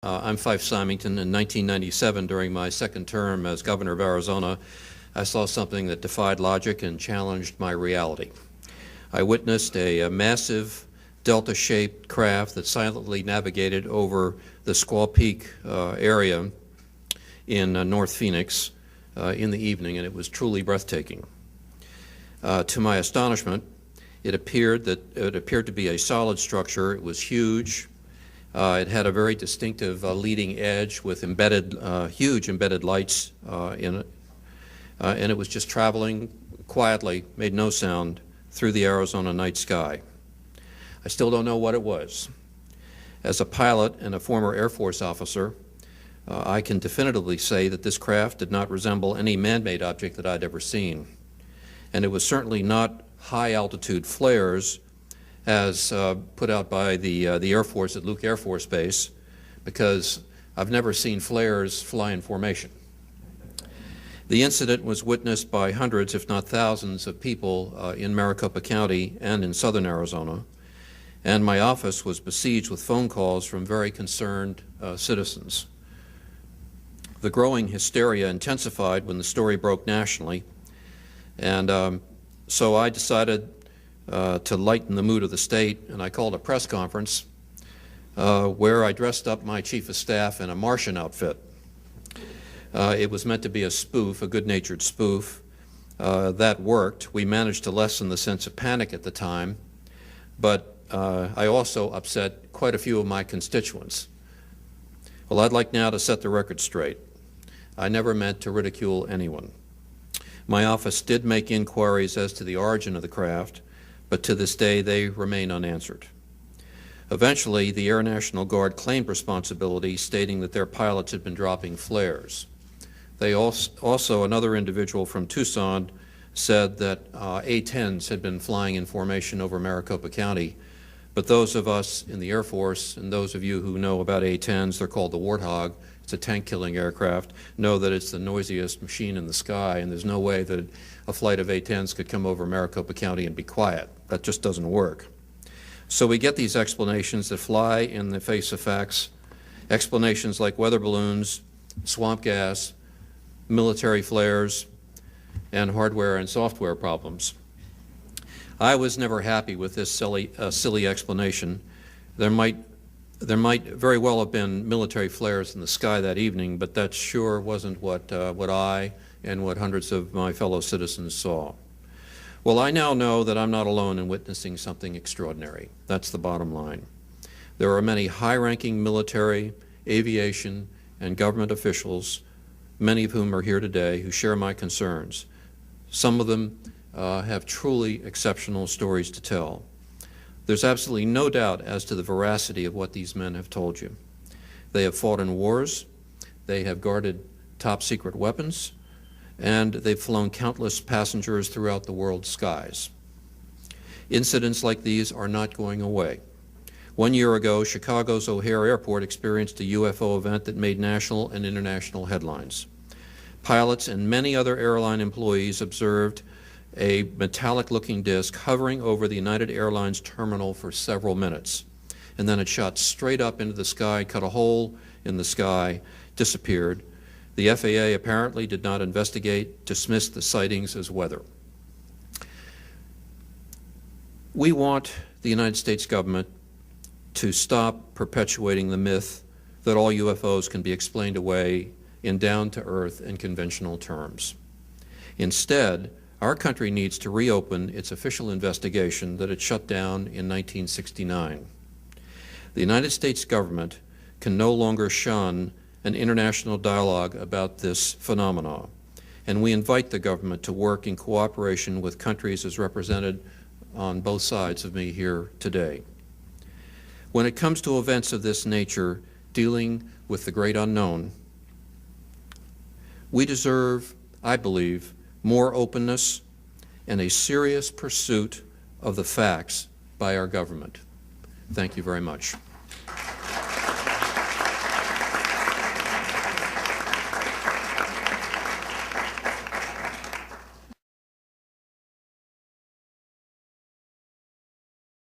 I'm Fife Symington. In 1997, during my second term as governor of Arizona, I saw something that defied logic and challenged my reality. I witnessed a massive delta-shaped craft that silently navigated over the Squaw Peak area in North Phoenix in the evening, and it was truly breathtaking. To my astonishment, it appeared to be a solid structure. It was huge. It had a very distinctive leading edge with huge embedded lights in it, and it was just traveling quietly, made no sound, through the Arizona night sky. I still don't know what it was. As a pilot and a former Air Force officer, I can definitively say that this craft did not resemble any man-made object that I'd ever seen. And it was certainly not high-altitude flares as put out by the Air Force at Luke Air Force Base, because I've never seen flares fly in formation. The incident was witnessed by hundreds, if not thousands, of people in Maricopa County and in southern Arizona, and my office was besieged with phone calls from very concerned citizens. The growing hysteria intensified when the story broke nationally, and so I decided to lighten the mood of the state, and I called a press conference where I dressed up my chief of staff in a Martian outfit. It was meant to be a spoof, a good-natured spoof. That worked. We managed to lessen the sense of panic at the time, but I also upset quite a few of my constituents. Well, I'd like now to set the record straight. I never meant to ridicule anyone. My office did make inquiries as to the origin of the craft, but to this day they remain unanswered. Eventually, the Air National Guard claimed responsibility, stating that their pilots had been dropping flares. They also, another individual from Tucson said that A-10s had been flying in formation over Maricopa County, but those of us in the Air Force, and those of you who know about A-10s, they're called the Warthog, it's a tank-killing aircraft, know that it's the noisiest machine in the sky, and there's no way that a flight of A-10s could come over Maricopa County and be quiet. That just doesn't work. So we get these explanations that fly in the face of facts, explanations like weather balloons, swamp gas, military flares, and hardware and software problems. I was never happy with this silly explanation. There might very well have been military flares in the sky that evening, but that sure wasn't what I and what hundreds of my fellow citizens saw. Well, I now know that I'm not alone in witnessing something extraordinary. That's the bottom line. There are many high-ranking military, aviation, and government officials, many of whom are here today, who share my concerns. Some of them have truly exceptional stories to tell. There's absolutely no doubt as to the veracity of what these men have told you. They have fought in wars, they have guarded top-secret weapons, and they've flown countless passengers throughout the world's skies. Incidents like these are not going away. 1 year ago, Chicago's O'Hare Airport experienced a UFO event that made national and international headlines. Pilots and many other airline employees observed a metallic-looking disc hovering over the United Airlines terminal for several minutes, and then it shot straight up into the sky, cut a hole in the sky, disappeared. The FAA apparently did not investigate, dismissed the sightings as weather. We want the United States government to stop perpetuating the myth that all UFOs can be explained away in down-to-earth and conventional terms. Instead, our country needs to reopen its official investigation that it shut down in 1969. The United States government can no longer shun an international dialogue about this phenomenon, and we invite the government to work in cooperation with countries as represented on both sides of me here today. When it comes to events of this nature, dealing with the great unknown, we deserve, I believe, more openness and a serious pursuit of the facts by our government. Thank you very much.